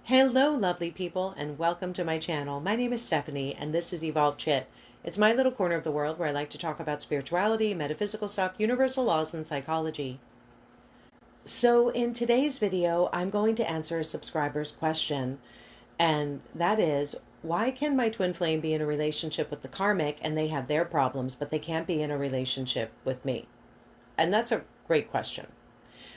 Hello, lovely people, and welcome to my channel. My name is Stephanie, and this is Evolved Chit. It's my little corner of the world where I like to talk about spirituality, metaphysical stuff, universal laws, and psychology. So in today's video, I'm going to answer a subscriber's question, and that is, why can my twin flame be in a relationship with the Karmic and they have their problems, but they can't be in a relationship with me? And that's a great question.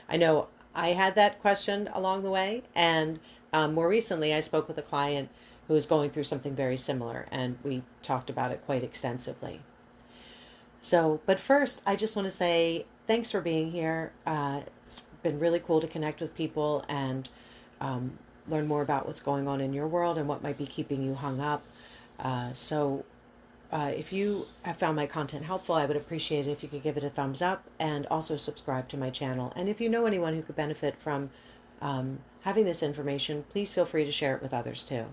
I know I had that question along the way, and more recently I spoke with a client who was going through something very similar, and we talked about it quite extensively. But first, I just want to say thanks for being here. It's been really cool to connect with people and learn more about what's going on in your world and what might be keeping you hung up. If you have found my content helpful, I would appreciate it if you could give it a thumbs up and also subscribe to my channel. And if you know anyone who could benefit from having this information, please feel free to share it with others too.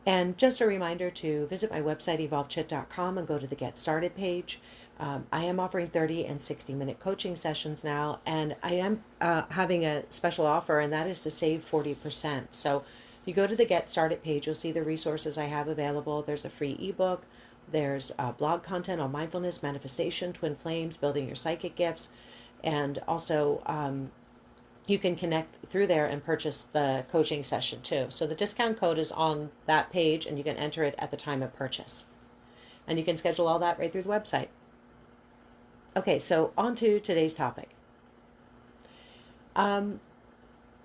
And just a reminder to visit my website, evolvedchit.com, and go to the Get Started page. I am offering 30 and 60-minute coaching sessions now, and I am having a special offer, and that is to save 40%. So if you go to the Get Started page, you'll see the resources I have available. There's a free ebook. There's blog content on mindfulness, manifestation, twin flames, building your psychic gifts. And also you can connect through there and purchase the coaching session too. So the discount code is on that page, and you can enter it at the time of purchase. And you can schedule all that right through the website. Okay, so on to today's topic.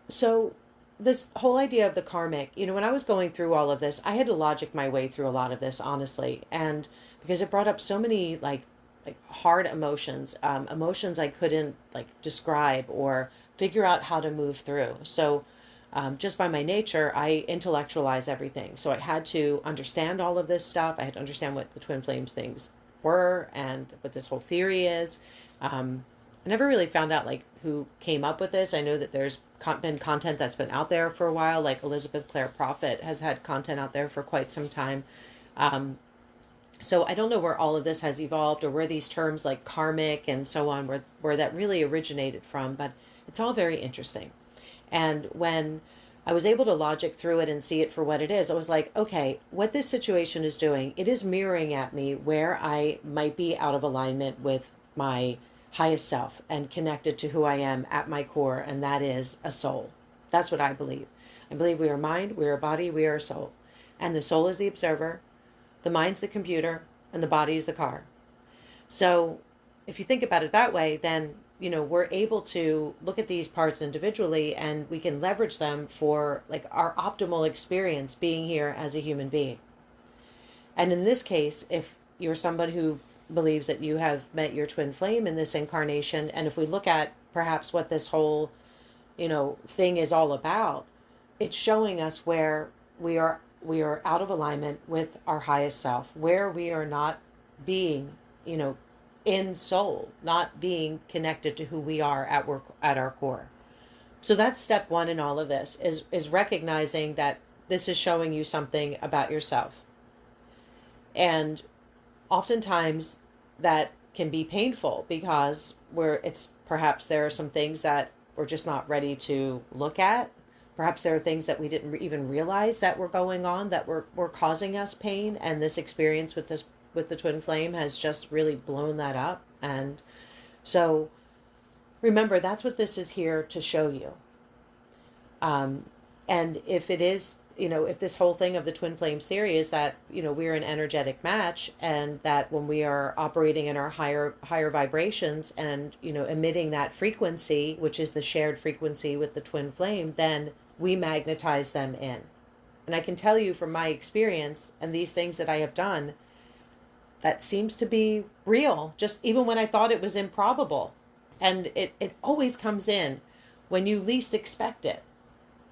So this whole idea of the karmic, when I was going through all of this, I had to logic my way through a lot of this, honestly. And because it brought up so many like hard emotions, emotions I couldn't describe or figure out how to move through. So just by my nature, I intellectualize everything. So I had to understand all of this stuff. I had to understand what the twin flames things were and what this whole theory is. I never really found out who came up with this. I know that there's been content that's been out there for a while, like Elizabeth Clare Prophet has had content out there for quite some time. So I don't know where all of this has evolved or where these terms like karmic and so on, where that really originated from, but it's all very interesting. And when I was able to logic through it and see it for what it is, I was like, okay, what this situation is doing, it is mirroring at me where I might be out of alignment with my highest self and connected to who I am at my core, and that is a soul. That's what I believe. I believe we are mind, we are body, we are a soul. And the soul is the observer, the mind's the computer, and the body is the car. So if you think about it that way, then we're able to look at these parts individually, and we can leverage them for our optimal experience being here as a human being. And in this case, if you're somebody who believes that you have met your twin flame in this incarnation, and if we look at perhaps what this whole thing is all about, it's showing us where we are out of alignment with our highest self, where we are not being in soul, not being connected to who we are at our core. So that's step one in all of this, is recognizing that this is showing you something about yourself. And oftentimes that can be painful because perhaps there are some things that we're just not ready to look at. Perhaps there are things that we didn't even realize that were going on, that were causing us pain, and this experience with the twin flame has just really blown that up. And so remember, that's what this is here to show you. And if it is, if this whole thing of the twin flames theory is that, we're an energetic match, and that when we are operating in our higher vibrations and, emitting that frequency, which is the shared frequency with the twin flame, then we magnetize them in. And I can tell you from my experience and these things that I have done, that seems to be real, just even when I thought it was improbable. And it always comes in when you least expect it.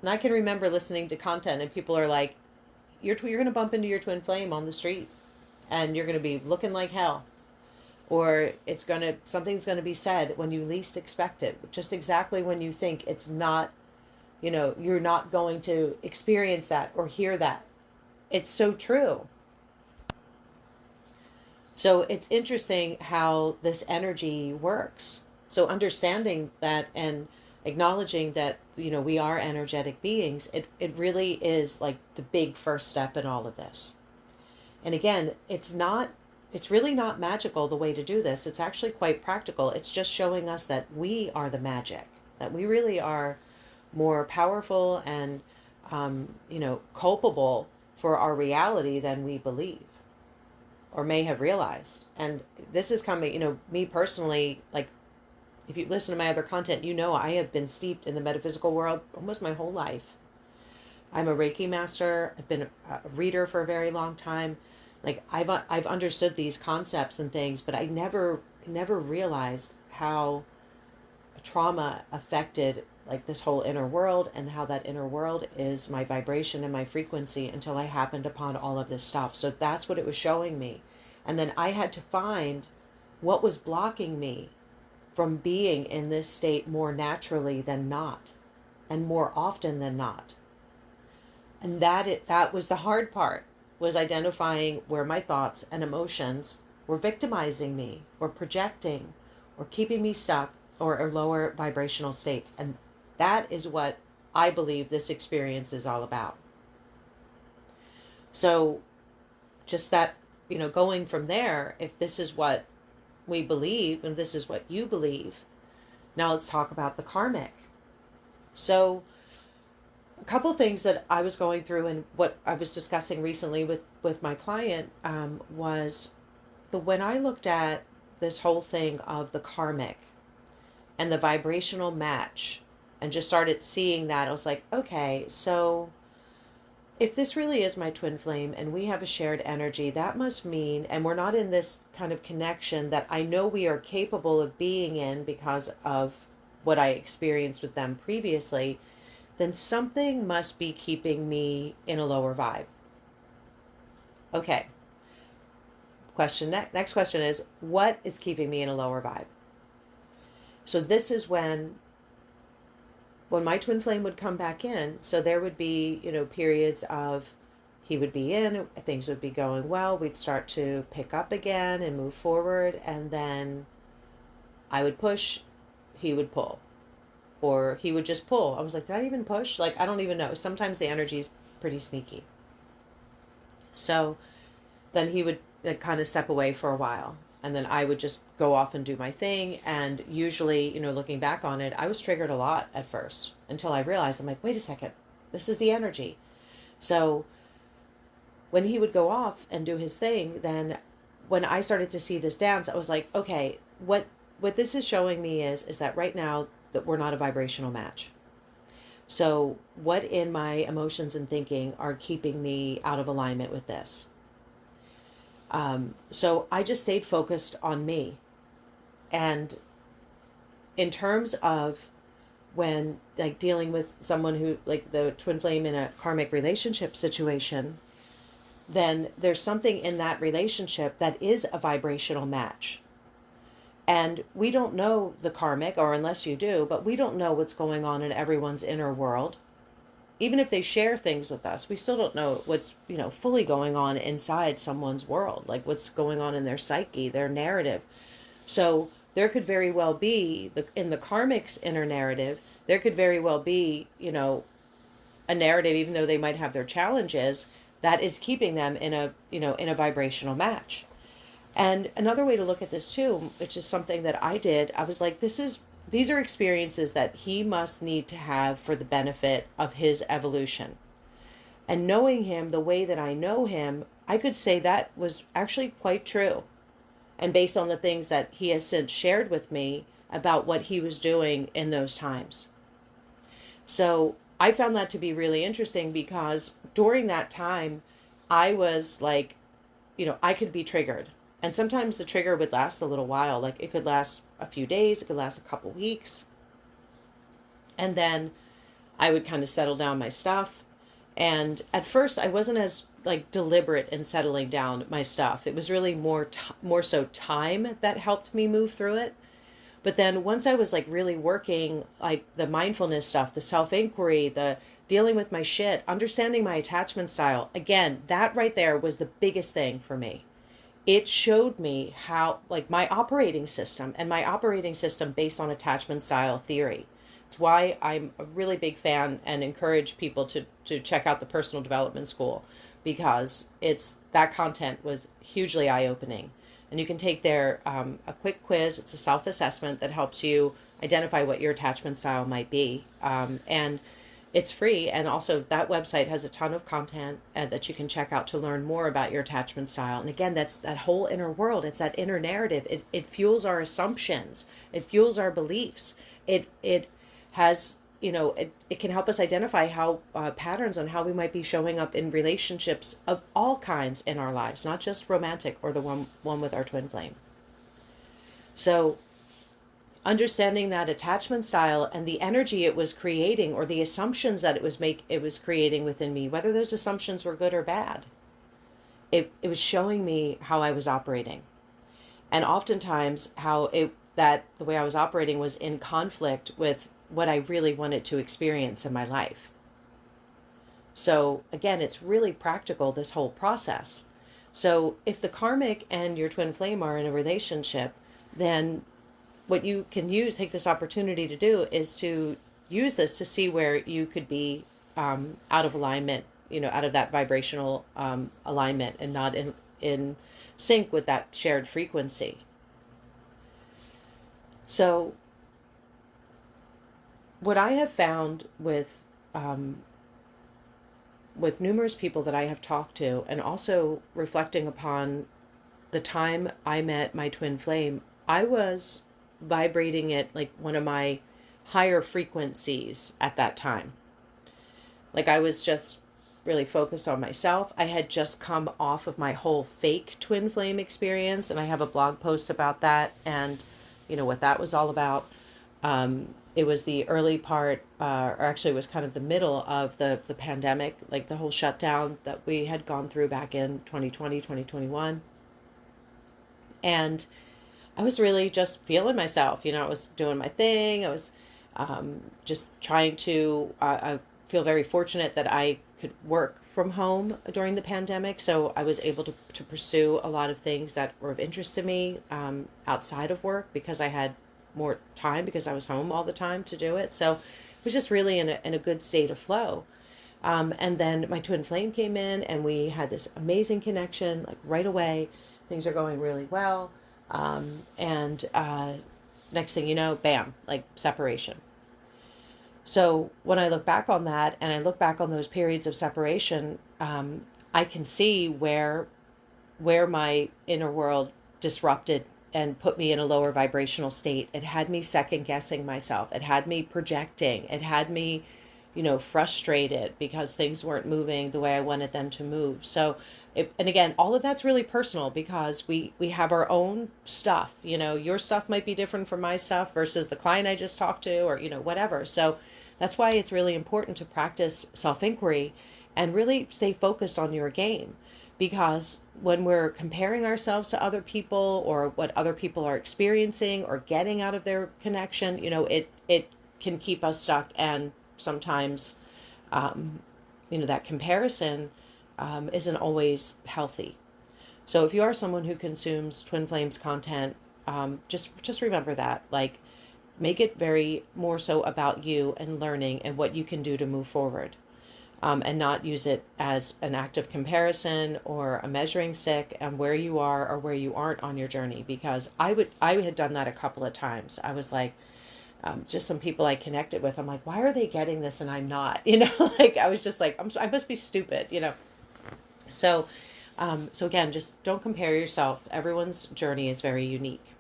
And I can remember listening to content and people are like, you're going to bump into your twin flame on the street and you're going to be looking like hell. Or something's going to be said when you least expect it, just exactly when you think it's not, you're not going to experience that or hear that. It's so true. So it's interesting how this energy works. So understanding that and acknowledging that, we are energetic beings, it really is like the big first step in all of this. And again, it's really not magical the way to do this. It's actually quite practical. It's just showing us that we are the magic, that we really are more powerful and, culpable for our reality than we believe or may have realized. And this is coming, me personally, like, if you listen to my other content, I have been steeped in the metaphysical world almost my whole life. I'm a Reiki master. I've been a reader for a very long time. Like, I've understood these concepts and things, but I never realized how trauma affected like this whole inner world, and how that inner world is my vibration and my frequency, until I happened upon all of this stuff. So that's what it was showing me. And then I had to find what was blocking me from being in this state more naturally than not, and more often than not. And that was the hard part, was identifying where my thoughts and emotions were victimizing me, or projecting, or keeping me stuck, or lower vibrational states. And that is what I believe this experience is all about. So just that, going from there, if this is what we believe, and this is what you believe, now let's talk about the karmic. So a couple things that I was going through, and what I was discussing recently with my client, was when I looked at this whole thing of the karmic and the vibrational match, and just started seeing that, I was like, okay, so if this really is my twin flame and we have a shared energy, that must mean, and we're not in this kind of connection that I know we are capable of being in because of what I experienced with them previously, then something must be keeping me in a lower vibe. Okay. Next question is, what is keeping me in a lower vibe? So this is when my twin flame would come back in, so there would be, periods of he would be in, things would be going well, we'd start to pick up again and move forward, and then I would push, he would pull. Or he would just pull. I was like, did I even push? Like, I don't even know. Sometimes the energy is pretty sneaky. So then he would kind of step away for a while. And then I would just go off and do my thing. And usually, looking back on it, I was triggered a lot at first, until I realized, I'm like, wait a second, this is the energy. So when he would go off and do his thing, then when I started to see this dance, I was like, okay, what this is showing me is that right now that we're not a vibrational match. So what in my emotions and thinking are keeping me out of alignment with this? So I just stayed focused on me. And in terms of when like dealing with someone who, like the twin flame in a karmic relationship situation, then there's something in that relationship that is a vibrational match. And we don't know the karmic, or unless you do, but we don't know what's going on in everyone's inner world. Even if they share things with us, we still don't know what's, fully going on inside someone's world, like what's going on in their psyche, their narrative. So there could very well be, in the karmic's inner narrative, there could very well be, a narrative, even though they might have their challenges, that is keeping them in a vibrational match. And another way to look at this too, which is something that I did, I was like, these are experiences that he must need to have for the benefit of his evolution. And knowing him the way that I know him, I could say that was actually quite true. And based on the things that he has since shared with me about what he was doing in those times. So I found that to be really interesting, because during that time, I was like, I could be triggered. And sometimes the trigger would last a little while. Like it could last a few days, it could last a couple weeks. And then I would kind of settle down my stuff. And at first I wasn't as like deliberate in settling down my stuff. It was really more so time that helped me move through it. But then once I was like really working like the mindfulness stuff, the self-inquiry, the dealing with my shit, understanding my attachment style, again, that right there was the biggest thing for me. It showed me how, like, my operating system based on attachment style theory. It's why I'm a really big fan and encourage people to check out the personal development school, because it's that content was hugely eye-opening. And you can take there a quick quiz. It's a self-assessment that helps you identify what your attachment style might be. And it's free. And also that website has a ton of content that you can check out to learn more about your attachment style. And again, that's that whole inner world. It's that inner narrative. It fuels our assumptions. It fuels our beliefs. It has, it can help us identify how patterns on how we might be showing up in relationships of all kinds in our lives, not just romantic or the one with our twin flame. So understanding that attachment style and the energy it was creating, or the assumptions that it was creating within me, whether those assumptions were good or bad, it was showing me how I was operating. And oftentimes that the way I was operating was in conflict with what I really wanted to experience in my life. So again, it's really practical, this whole process. So if the karmic and your twin flame are in a relationship, then what you can take this opportunity to do is to use this to see where you could be out of alignment, out of that vibrational alignment, and not in sync with that shared frequency. So what I have found with numerous people that I have talked to, and also reflecting upon the time I met my twin flame, I was vibrating at like one of my higher frequencies at that time. Like I was just really focused on myself. I had just come off of my whole fake twin flame experience, and I have a blog post about that and what that was all about. It was the early part, or actually it was kind of the middle of the pandemic, like the whole shutdown that we had gone through back in 2020, 2021. And I was really just feeling myself. I was doing my thing. I was just trying to, I feel very fortunate that I could work from home during the pandemic. So I was able to pursue a lot of things that were of interest to me outside of work, because I had more time, because I was home all the time to do it. So it was just really in a good state of flow. And then my twin flame came in, and we had this amazing connection, like right away. Things are going really well. And next thing you know, bam, like separation. So when I look back on that, and I look back on those periods of separation, I can see where my inner world disrupted and put me in a lower vibrational state. It had me second guessing myself. It had me projecting. It had me, frustrated because things weren't moving the way I wanted them to move. So, and again, all of that's really personal, because we have our own stuff. Your stuff might be different from my stuff versus the client I just talked to, or, whatever. So that's why it's really important to practice self-inquiry and really stay focused on your game. Because when we're comparing ourselves to other people, or what other people are experiencing or getting out of their connection, it can keep us stuck. And sometimes, that comparison isn't always healthy. So if you are someone who consumes twin flames content, just remember that, like, make it very more so about you and learning and what you can do to move forward. And not use it as an act of comparison or a measuring stick and where you are or where you aren't on your journey. Because I had done that a couple of times. I was like, just some people I connected with, I'm like, why are they getting this and I'm not? Like I was just like, I must be stupid, So, so again, just don't compare yourself. Everyone's journey is very unique.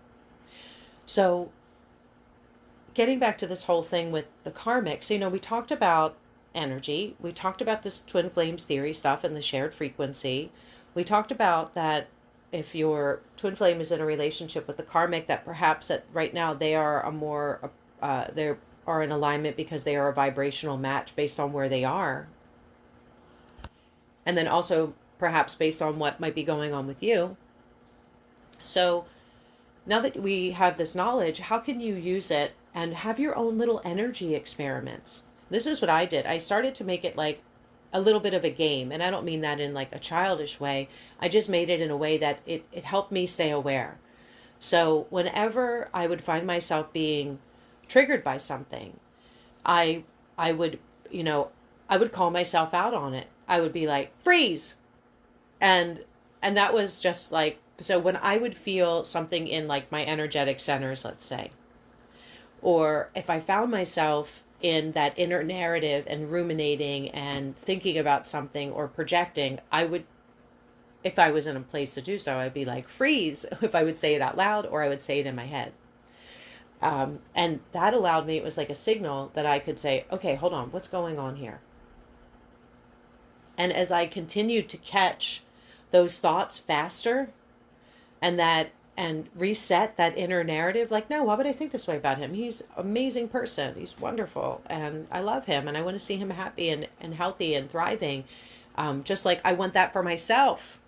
So getting back to this whole thing with the karmic. So, we talked about energy. We talked about this twin flames theory stuff and the shared frequency. We talked about that if your twin flame is in a relationship with the karmic, that perhaps that right now they are they are in alignment because they are a vibrational match based on where they are. And then also perhaps based on what might be going on with you. So now that we have this knowledge, how can you use it and have your own little energy experiments? This is what I did. I started to make it like a little bit of a game. And I don't mean that in like a childish way. I just made it in a way that it helped me stay aware. So whenever I would find myself being triggered by something, I I would, you know, I would call myself out on it. I would be like, freeze. And that was just like, so when I would feel something in like my energetic centers, let's say, or if I found myself in that inner narrative and ruminating and thinking about something or projecting, I would, if I was in a place to do so, I'd be like, freeze, if I would say it out loud or I would say it in my head. And that allowed me, it was like a signal that I could say, okay, hold on, what's going on here? And as I continued to catch those thoughts faster and reset that inner narrative, like, no, why would I think this way about him? He's an amazing person. He's wonderful. And I love him. And I want to see him happy and healthy and thriving. Just like I want that for myself.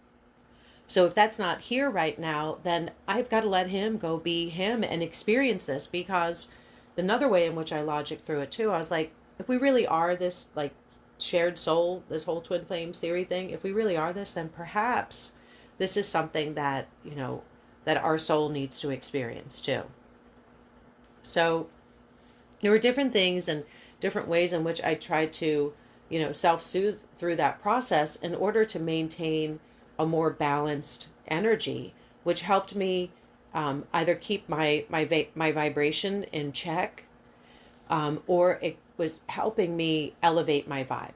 So if that's not here right now, then I've got to let him go be him and experience this. Because another way in which I logic through it too, I was like, if we really are this like shared soul, this whole twin flames theory thing, if we really are this, then perhaps this is something that, that our soul needs to experience too. So there were different things and different ways in which I tried to, self-soothe through that process in order to maintain a more balanced energy, which helped me either keep my vibration in check, or it was helping me elevate my vibe.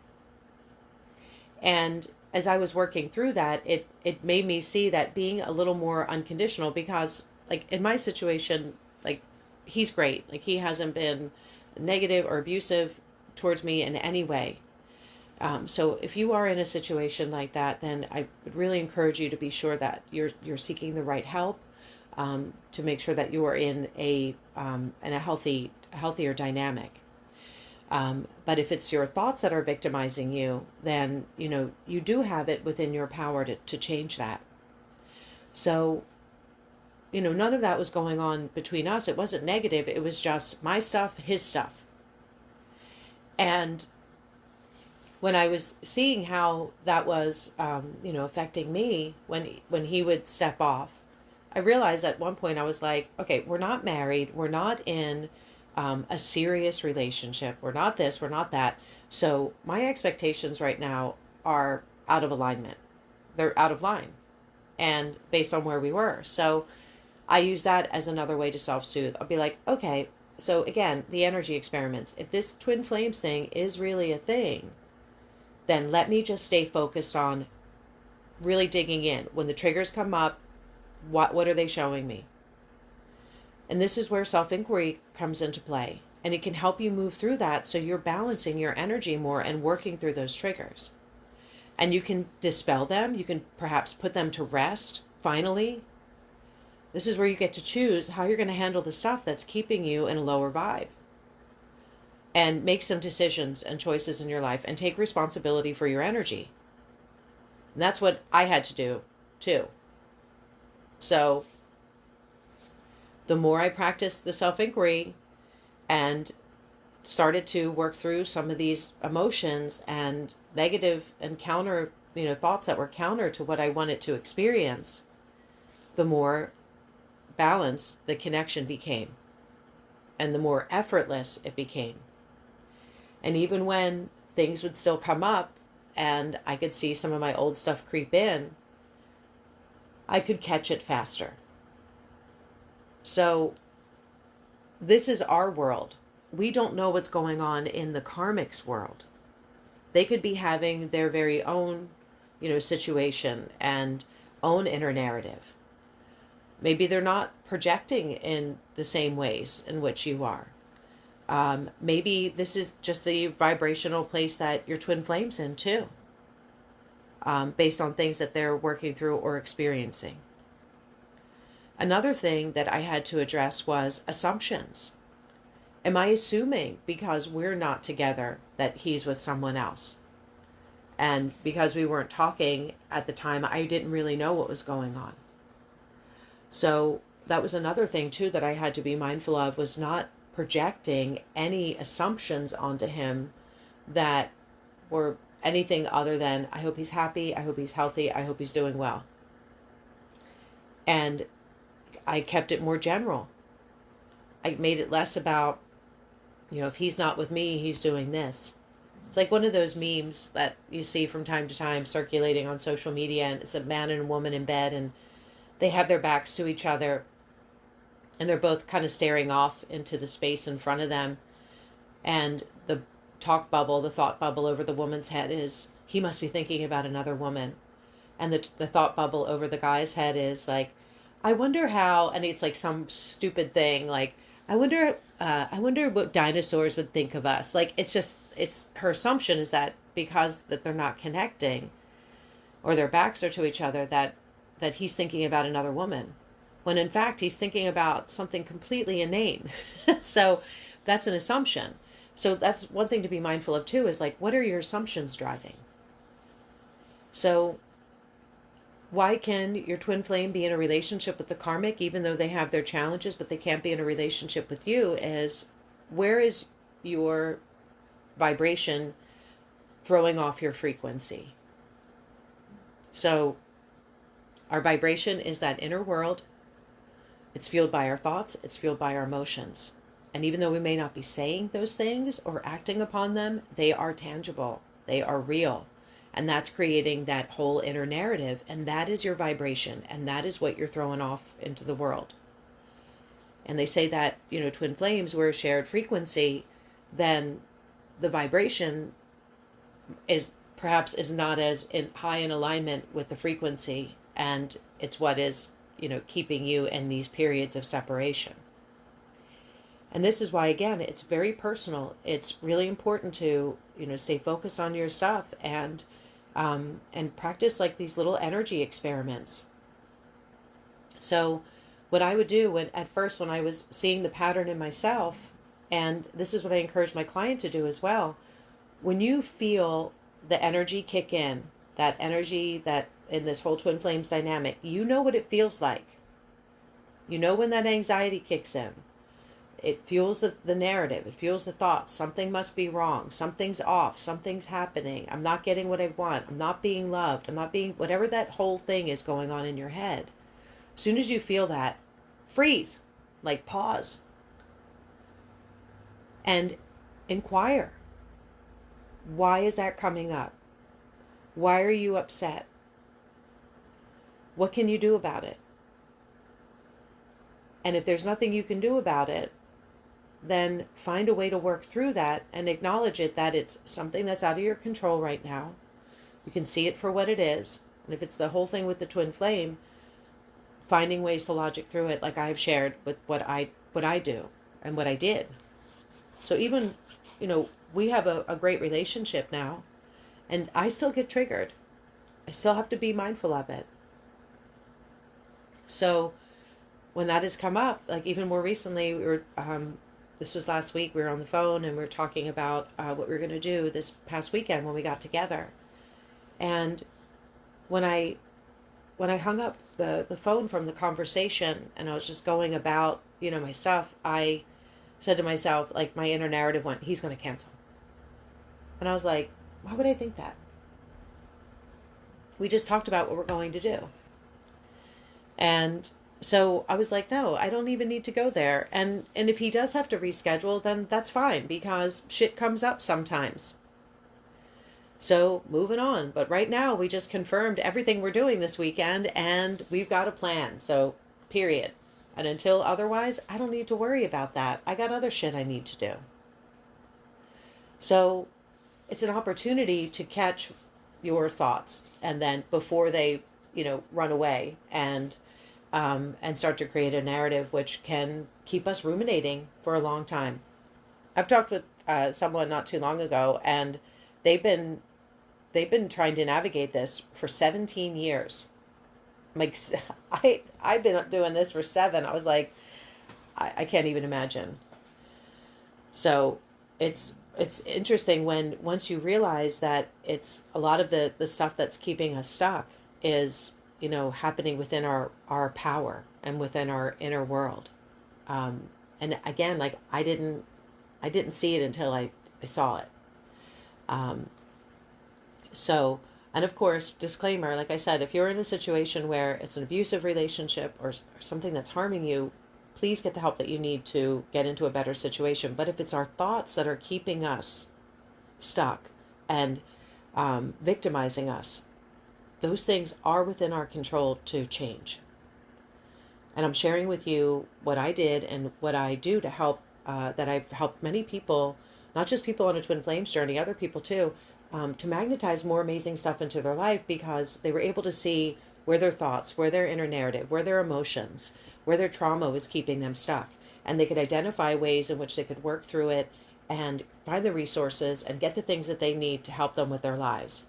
And as I was working through that, it made me see that being a little more unconditional, because like in my situation, like he's great. Like he hasn't been negative or abusive towards me in any way. So if you are in a situation like that, then I would really encourage you to be sure that you're seeking the right help, to make sure that you are in a healthier dynamic. But if it's your thoughts that are victimizing you, then, you do have it within your power to change that. So, none of that was going on between us. It wasn't negative. It was just my stuff, his stuff. And when I was seeing how that was, affecting me when he would step off, I realized at one point I was like, okay, we're not married. We're not in a serious relationship. We're not this, we're not that. So my expectations right now are out of alignment. They're out of line and based on where we were. So I use that as another way to self-soothe. I'll be like, okay, so again, the energy experiments. If this twin flames thing is really a thing, then let me just stay focused on really digging in. When the triggers come up, what are they showing me? And this is where self-inquiry comes into play. And it can help you move through that so you're balancing your energy more and working through those triggers. And you can dispel them. You can perhaps put them to rest, finally. This is where you get to choose how you're going to handle the stuff that's keeping you in a lower vibe. And make some decisions and choices in your life and take responsibility for your energy. And that's what I had to do, too. So the more I practiced the self-inquiry and started to work through some of these emotions and negative and counter, thoughts that were counter to what I wanted to experience, the more balanced the connection became and the more effortless it became. And even when things would still come up and I could see some of my old stuff creep in, I could catch it faster. So this is our world. We don't know what's going on in the karmic's world. They could be having their very own, situation and own inner narrative. Maybe they're not projecting in the same ways in which you are. Maybe this is just the vibrational place that your twin flame's in too, based on things that they're working through or experiencing. Another thing that I had to address was assumptions. Am I assuming because we're not together that he's with someone else? And because we weren't talking at the time, I didn't really know what was going on. So that was another thing too that I had to be mindful of, was not projecting any assumptions onto him that were anything other than, I hope he's happy, I hope he's healthy, I hope he's doing well. And I kept it more general. I made it less about, if he's not with me, he's doing this. It's like one of those memes that you see from time to time circulating on social media, and it's a man and a woman in bed, and they have their backs to each other, and they're both kind of staring off into the space in front of them. And the thought bubble over the woman's head is, he must be thinking about another woman. And the thought bubble over the guy's head is like, I wonder how, and it's like some stupid thing, like, I wonder what dinosaurs would think of us. Like, it's her assumption is that because that they're not connecting, or their backs are to each other, that he's thinking about another woman, when in fact he's thinking about something completely inane. So that's an assumption. So that's one thing to be mindful of too, is like, what are your assumptions driving? So why can your twin flame be in a relationship with the karmic, even though they have their challenges, but they can't be in a relationship with you? Is, where is your vibration throwing off your frequency? So our vibration is that inner world. It's fueled by our thoughts. It's fueled by our emotions. And even though we may not be saying those things or acting upon them, they are tangible. They are real. And that's creating that whole inner narrative. And that is your vibration. And that is what you're throwing off into the world. And they say that, twin flames were a shared frequency, then the vibration is not as high in alignment with the frequency. And it's what is, keeping you in these periods of separation. And this is why, again, it's very personal. It's really important to, stay focused on your stuff and practice like these little energy experiments. So what I would do when I was seeing the pattern in myself, and this is what I encourage my client to do as well, when you feel the energy kick in, that energy that in this whole twin flames dynamic, you know what it feels like. You know when that anxiety kicks in. It fuels the narrative. It fuels the thoughts. Something must be wrong. Something's off. Something's happening. I'm not getting what I want. I'm not being loved. I'm not being, whatever that whole thing is going on in your head. As soon as you feel that, freeze, like pause, and inquire. Why is that coming up? Why are you upset? What can you do about it? And if there's nothing you can do about it, then find a way to work through that and acknowledge it, that it's something that's out of your control right now. You can see it for what it is. And if it's the whole thing with the twin flame, finding ways to logic through it, like I've shared with what I do and what I did. So even, we have a great relationship now, and I still get triggered. I still have to be mindful of it. So when that has come up, like even more recently, we were, this was last week, we were on the phone and we were talking about what we were going to do this past weekend when we got together. And when I hung up the phone from the conversation and I was just going about, my stuff, I said to myself, like my inner narrative went, he's going to cancel. And I was like, why would I think that? We just talked about what we're going to do. And so I was like, no, I don't even need to go there. And if he does have to reschedule, then that's fine, because shit comes up sometimes. So moving on. But right now we just confirmed everything we're doing this weekend and we've got a plan. So period. And until otherwise, I don't need to worry about that. I got other shit I need to do. So it's an opportunity to catch your thoughts, and then before they, run away and start to create a narrative which can keep us ruminating for a long time. I've talked with someone not too long ago, and they've been trying to navigate this for 17 years. I'm like, I've been doing this for 7. I was like, I can't even imagine. So it's interesting once you realize that it's a lot of the stuff that's keeping us stuck is, happening within our power and within our inner world. And again, like I didn't see it until I saw it. So, and of course, disclaimer, like I said, if you're in a situation where it's an abusive relationship or something that's harming you, please get the help that you need to get into a better situation. But if it's our thoughts that are keeping us stuck and victimizing us, those things are within our control to change. And I'm sharing with you what I did and what I do to help, that I've helped many people, not just people on a twin flames journey, other people too, to magnetize more amazing stuff into their life, because they were able to see where their thoughts, where their inner narrative, where their emotions, where their trauma was keeping them stuck. And they could identify ways in which they could work through it and find the resources and get the things that they need to help them with their lives.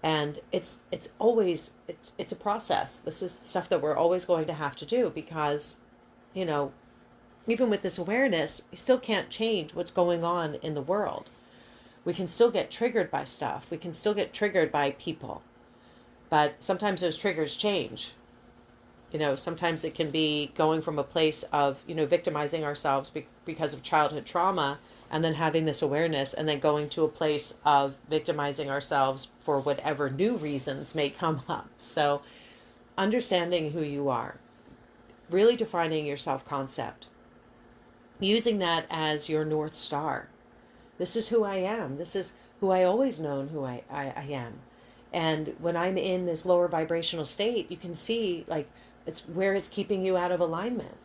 And it's always it's a process. This is stuff that we're always going to have to do, because, you know, even with this awareness, we still can't change what's going on in the world. We can still get triggered by stuff. We can still get triggered by people. But sometimes those triggers change. You know, sometimes it can be going from a place of, you know, victimizing ourselves because of childhood trauma, and then having this awareness, and then going to a place of victimizing ourselves for whatever new reasons may come up. So understanding who you are, really defining your self-concept, using that as your North Star. This is who I am. This is who I always known who I am. And when I'm in this lower vibrational state, you can see, like, it's where it's keeping you out of alignment.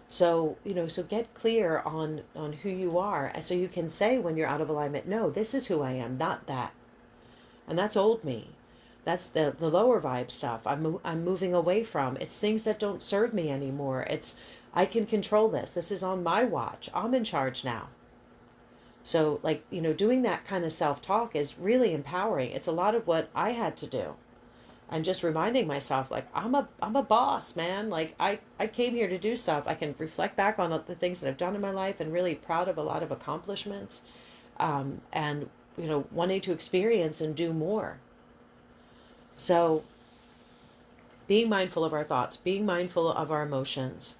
So, you know, so get clear on who you are. And so you can say when you're out of alignment, no, this is who I am, not that. And that's old me. That's the lower vibe stuff I'm moving away from. It's things that don't serve me anymore. It's, I can control this. This is on my watch. I'm in charge now. So, like, you know, doing that kind of self-talk is really empowering. It's a lot of what I had to do. And just reminding myself, like, I'm a boss, man. Like, I came here to do stuff. I can reflect back on the things that I've done in my life, and really proud of a lot of accomplishments, and, you know, wanting to experience and do more. So being mindful of our thoughts, being mindful of our emotions,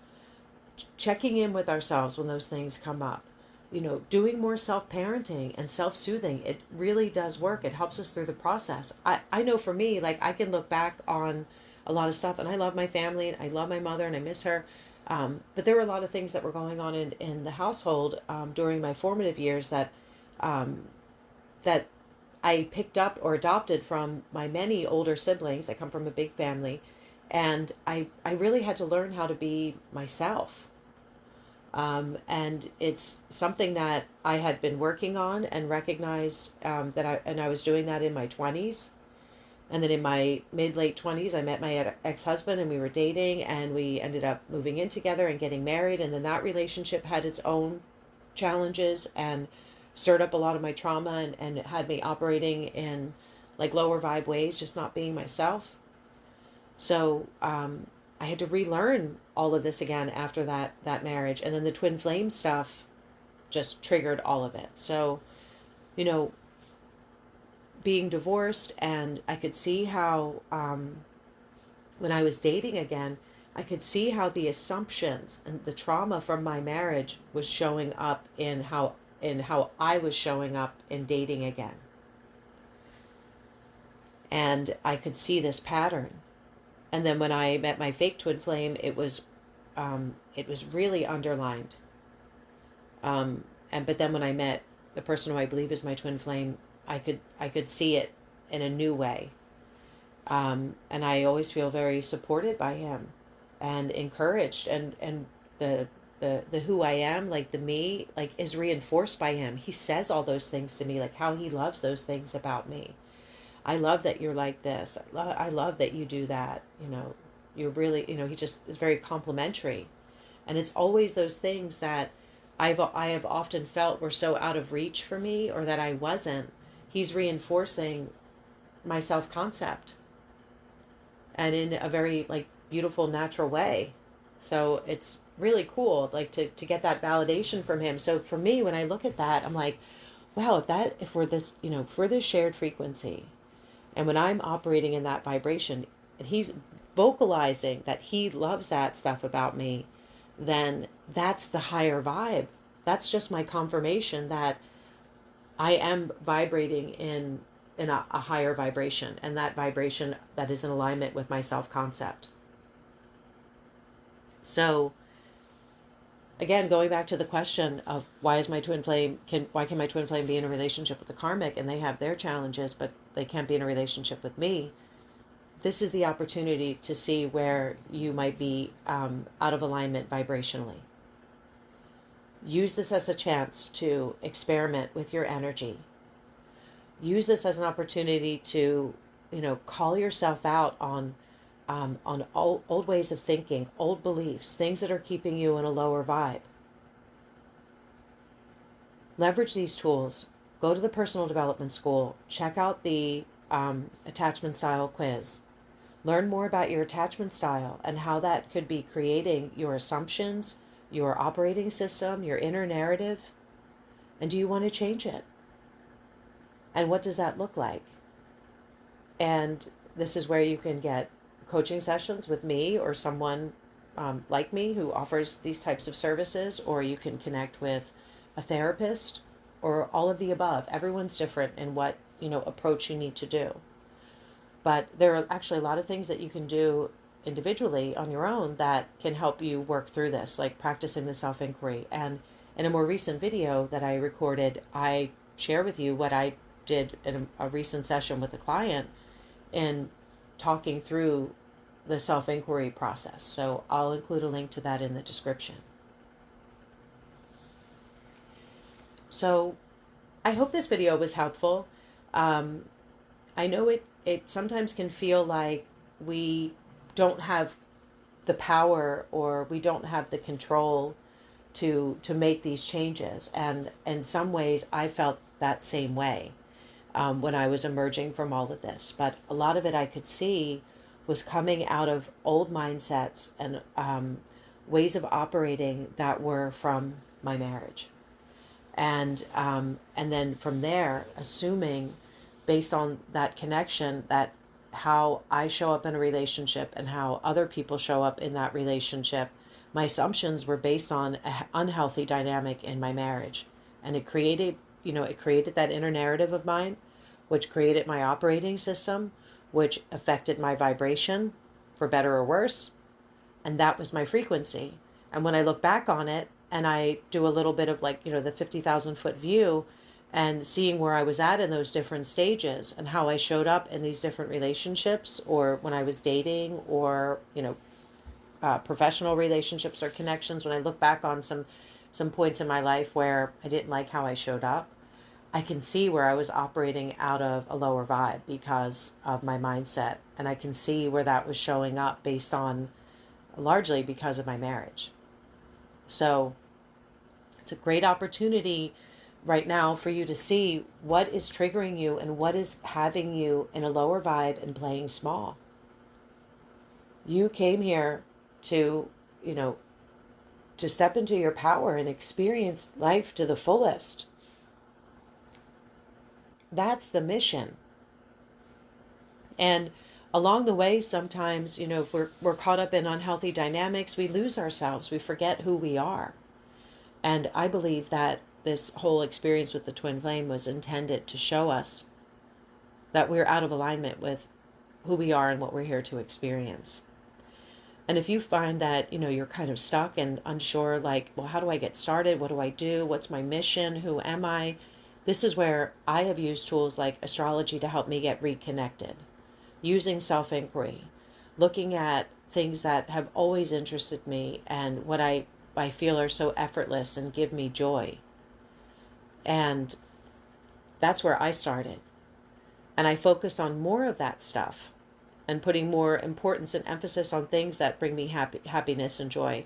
checking in with ourselves when those things come up, you know, doing more self-parenting and self-soothing. It really does work. It helps us through the process. I know for me, like, I can look back on a lot of stuff, and I love my family, and I love my mother, and I miss her. But there were a lot of things that were going on in the household during my formative years that that I picked up or adopted from my many older siblings. I come from a big family, and I really had to learn how to be myself. And it's something that I had been working on and recognized that I was doing that in my 20s. And then in my mid-late 20s, I met my ex-husband, and we were dating, and we ended up moving in together and getting married. And then that relationship had its own challenges and stirred up a lot of my trauma, and it had me operating in, like, lower vibe ways, just not being myself. So I had to relearn all of this again after that marriage. And then the twin flame stuff just triggered all of it. So, you know, being divorced, and I could see how when I was dating again, I could see how the assumptions and the trauma from my marriage was showing up in how I was showing up in dating again. And I could see this pattern. And then when I met my fake twin flame, it was really underlined. But then when I met the person who I believe is my twin flame, I could see it in a new way. And I always feel very supported by him and encouraged, and the who I am, like the me, like, is reinforced by him. He says all those things to me, like how he loves those things about me. I love that you're like this. I love that you do that. You know, you're really, you know, he just is very complimentary. And it's always those things that I have often felt were so out of reach for me, or that I wasn't. He's reinforcing my self-concept, and in a very, like, beautiful, natural way. So it's really cool, like, to get that validation from him. So for me, when I look at that, I'm like, wow, if we're this, you know, if we're this shared frequency, and when I'm operating in that vibration, and he's vocalizing that he loves that stuff about me, then that's the higher vibe. That's just my confirmation that I am vibrating in a higher vibration, and that vibration that is in alignment with my self-concept. So again, going back to the question of why can my twin flame be in a relationship with the karmic, and they have their challenges, but they can't be in a relationship with me. This is the opportunity to see where you might be out of alignment vibrationally. Use this as a chance to experiment with your energy. Use this as an opportunity to, call yourself out on old ways of thinking, old beliefs, things that are keeping you in a lower vibe. Leverage these tools. Go to the personal development school. Check out the attachment style quiz. Learn more about your attachment style and how that could be creating your assumptions, your operating system, your inner narrative. And do you want to change it? And what does that look like? And this is where you can get coaching sessions with me or someone like me who offers these types of services, or you can connect with a therapist, or all of the above. Everyone's different in what, approach you need to do. But there are actually a lot of things that you can do individually on your own that can help you work through this, like practicing the self-inquiry. And in a more recent video that I recorded, I share with you what I did in a recent session with a client in talking through the self-inquiry process. So I'll include a link to that in the description. So I hope this video was helpful. I know it sometimes can feel like we don't have the power, or we don't have the control to make these changes. And in some ways I felt that same way when I was emerging from all of this. But a lot of it I could see was coming out of old mindsets and ways of operating that were from my marriage. And then from there, assuming based on that connection that how I show up in a relationship and how other people show up in that relationship, my assumptions were based on an unhealthy dynamic in my marriage. And it created that inner narrative of mine, which created my operating system, which affected my vibration, for better or worse. And that was my frequency. And when I look back on it and I do a little bit of the 50,000 foot view and seeing where I was at in those different stages and how I showed up in these different relationships, or when I was dating, or, professional relationships or connections, when I look back on some points in my life where I didn't like how I showed up, I can see where I was operating out of a lower vibe because of my mindset. And I can see where that was showing up based on, largely because of my marriage. So it's a great opportunity right now for you to see what is triggering you and what is having you in a lower vibe and playing small. You came here to step into your power and experience life to the fullest. That's the mission. And along the way, sometimes, if we're caught up in unhealthy dynamics, we lose ourselves. We forget who we are. And I believe that this whole experience with the twin flame was intended to show us that we're out of alignment with who we are and what we're here to experience. And if you find that, you're kind of stuck and unsure, well, how do I get started? What do I do? What's my mission? Who am I? This is where I have used tools like astrology to help me get reconnected. Using self-inquiry, looking at things that have always interested me and what I feel are so effortless and give me joy. And that's where I started. And I focused on more of that stuff and putting more importance and emphasis on things that bring me happiness and joy.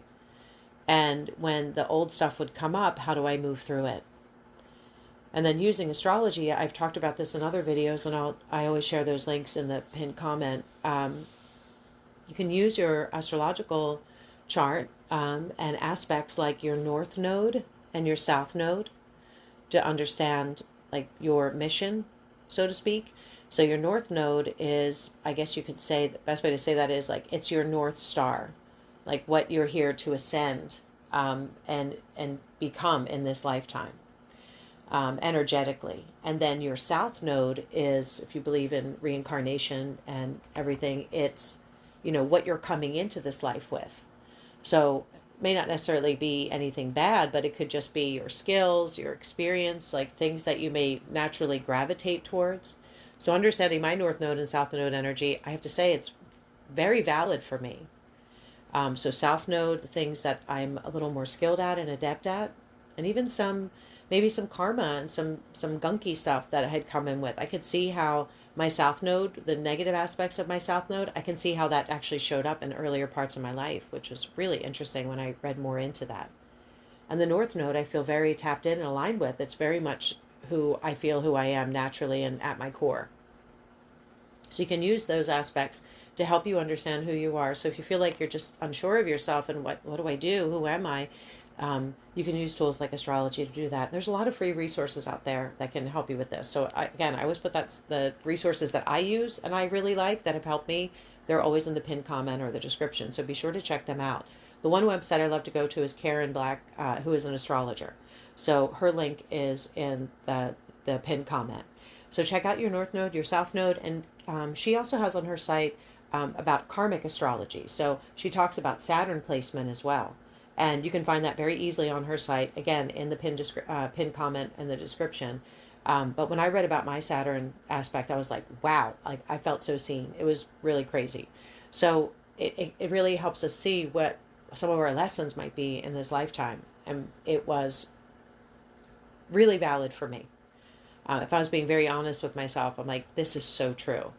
And when the old stuff would come up, how do I move through it? And then using astrology, I've talked about this in other videos, and I always share those links in the pinned comment. You can use your astrological chart and aspects like your north node and your south node to understand your mission, so to speak. So your north node is, I guess you could say, the best way to say that is it's your north star, what you're here to ascend and become in this lifetime. Energetically. And then your south node is, if you believe in reincarnation and everything, it's, what you're coming into this life with. So may not necessarily be anything bad, but it could just be your skills, your experience, like things that you may naturally gravitate towards. So understanding my North Node and South Node energy, I have to say it's very valid for me. So South Node, the things that I'm a little more skilled at and adept at, and even maybe some karma and some gunky stuff that I had come in with. I could see how my South Node, the negative aspects of my South Node, I can see how that actually showed up in earlier parts of my life, which was really interesting when I read more into that. And the North Node, I feel very tapped in and aligned with. It's very much who I am naturally and at my core. So you can use those aspects to help you understand who you are. So if you feel like you're just unsure of yourself and what do I do? Who am I? You can use tools like astrology to do that. There's a lot of free resources out there that can help you with this. So I always put the resources that I use and I really like that have helped me. They're always in the pinned comment or the description. So be sure to check them out. The one website I love to go to is Karen Black, who is an astrologer. So her link is in the pinned comment. So check out your North Node, your South Node, and she also has on her site about karmic astrology. So she talks about Saturn placement as well. And you can find that very easily on her site, again, in the pinned comment and the description. But when I read about my Saturn aspect, I was like, wow, like I felt so seen. It was really crazy. So it really helps us see what some of our lessons might be in this lifetime. And it was really valid for me. If I was being very honest with myself, I'm like, this is so true.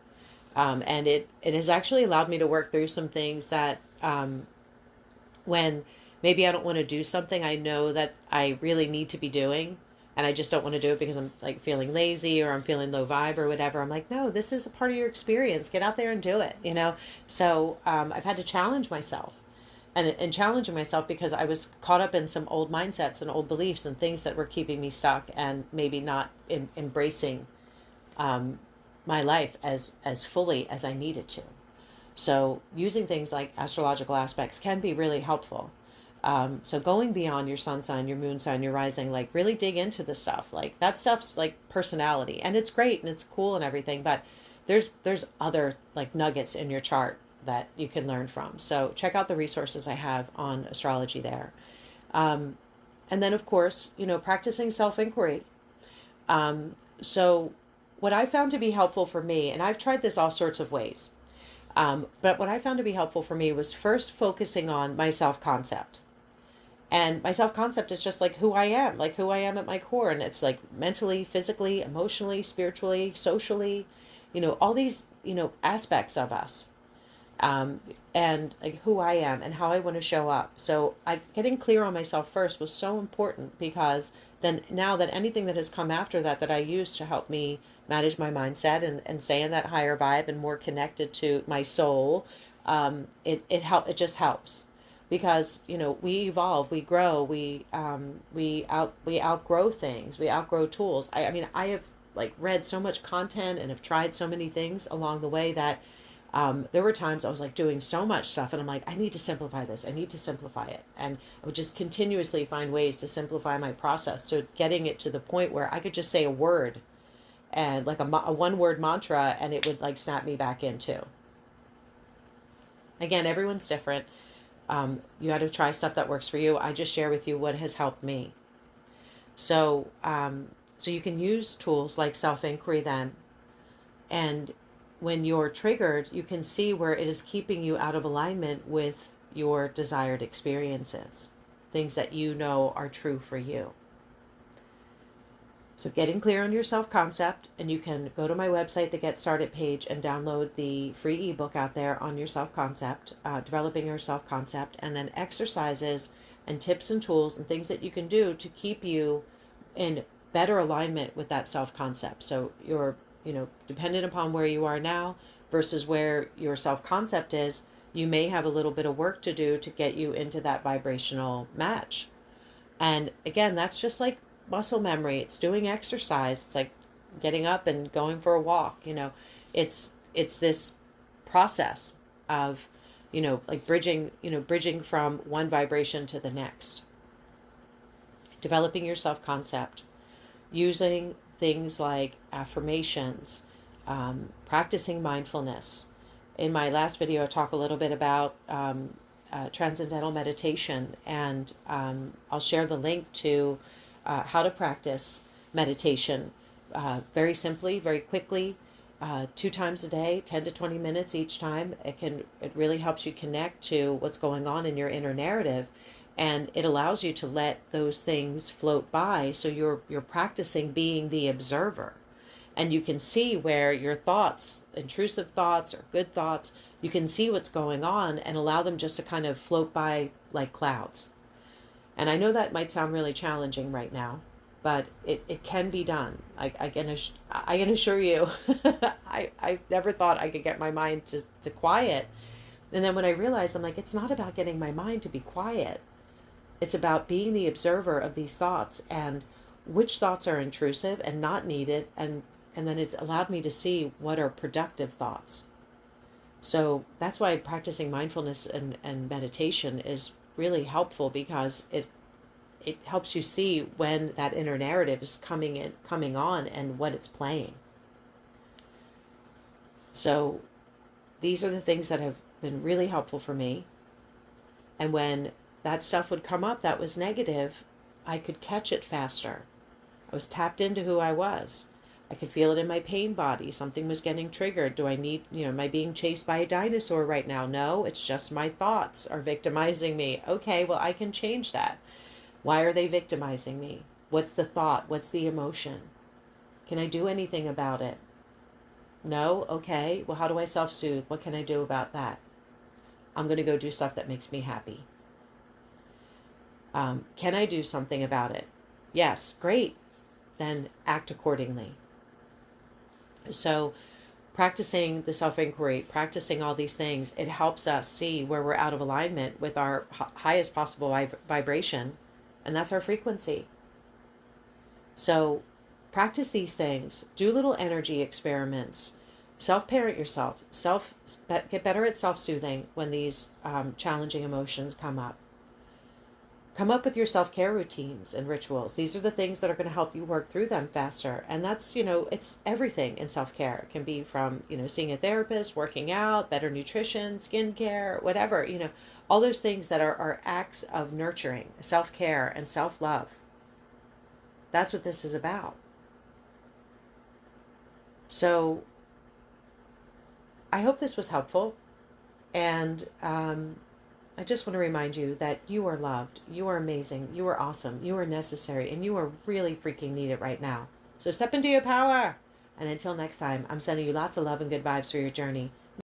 And it has actually allowed me to work through some things that when maybe I don't want to do something I know that I really need to be doing, and I just don't want to do it because I'm like feeling lazy or I'm feeling low vibe or whatever. I'm like, no, this is a part of your experience. Get out there and do it, you know? So I've had to challenge myself and challenging myself because I was caught up in some old mindsets and old beliefs and things that were keeping me stuck and maybe not embracing my life as fully as I needed to. So using things like astrological aspects can be really helpful. So going beyond your sun sign, your moon sign, your rising, like really dig into the stuff. Like that stuff's like personality and it's great and it's cool and everything, but there's other like nuggets in your chart that you can learn from. So check out the resources I have on astrology there. And then of course, you know, practicing self-inquiry. So what I found to be helpful for me, and I've tried this all sorts of ways, but what I found to be helpful for me was first focusing on my self-concept. And my self-concept is just like who I am at my core. And it's like mentally, physically, emotionally, spiritually, socially, you know, all these, you know, aspects of us. And like who I am and how I want to show up. So getting clear on myself first was so important because then now that anything that has come after that I use to help me manage my mindset and stay in that higher vibe and more connected to my soul, it just helps. Because, you know, we evolve, we grow, we outgrow things, we outgrow tools. I mean, I have like read so much content and have tried so many things along the way that there were times I was like doing so much stuff and I'm like, I need to simplify this. I need to simplify it. And I would just continuously find ways to simplify my process. So getting it to the point where I could just say a word and like a one word mantra and it would like snap me back into. Again, everyone's different. You got to try stuff that works for you. I just share with you what has helped me. So, so you can use tools like self-inquiry then. And when you're triggered, you can see where it is keeping you out of alignment with your desired experiences, things that you know are true for you. So getting clear on your self-concept, and you can go to my website, the Get Started page, and download the free ebook out there on your self-concept, developing your self-concept, and then exercises and tips and tools and things that you can do to keep you in better alignment with that self-concept. So you're, you know, dependent upon where you are now versus where your self-concept is, you may have a little bit of work to do to get you into that vibrational match. And again, that's just like muscle memory. It's doing exercise. It's like getting up and going for a walk. You know, it's this process of, you know, like bridging from one vibration to the next. Developing your self-concept, using things like affirmations, practicing mindfulness. In my last video, I talk a little bit about transcendental meditation, and I'll share the link to how to practice meditation very simply, very quickly, 2 times a day, 10 to 20 minutes each time. It really helps you connect to what's going on in your inner narrative, and it allows you to let those things float by. So you're practicing being the observer, and you can see where your thoughts, intrusive thoughts or good thoughts, you can see what's going on and allow them just to kind of float by like clouds. And I know that might sound really challenging right now, but it can be done. I can assure you, I never thought I could get my mind to quiet. And then when I realized, I'm like, it's not about getting my mind to be quiet. It's about being the observer of these thoughts and which thoughts are intrusive and not needed. And then it's allowed me to see what are productive thoughts. So that's why practicing mindfulness and meditation is really helpful, because it helps you see when that inner narrative is coming on and what it's playing. So these are the things that have been really helpful for me. And when that stuff would come up that was negative, I could catch it faster. I was tapped into who I was. I could feel it in my pain body. Something was getting triggered. Do I need, am I being chased by a dinosaur right now? No, it's just my thoughts are victimizing me. Okay, well, I can change that. Why are they victimizing me? What's the thought? What's the emotion? Can I do anything about it? No? Okay, well, how do I self-soothe? What can I do about that? I'm going to go do stuff that makes me happy. Can I do something about it? Yes, great. Then act accordingly. So practicing the self-inquiry, practicing all these things, it helps us see where we're out of alignment with our highest possible vibration, and that's our frequency. So practice these things, do little energy experiments, self-parent yourself, get better at self-soothing when these challenging emotions come up. Come up with your self-care routines and rituals. These are the things that are going to help you work through them faster. And that's, it's everything in self-care. It can be from, seeing a therapist, working out, better nutrition, skincare, whatever, all those things that are acts of nurturing, self-care and self-love. That's what this is about. So I hope this was helpful. And I just want to remind you that you are loved, you are amazing, you are awesome, you are necessary, and you are really freaking needed right now. So step into your power. And until next time, I'm sending you lots of love and good vibes for your journey.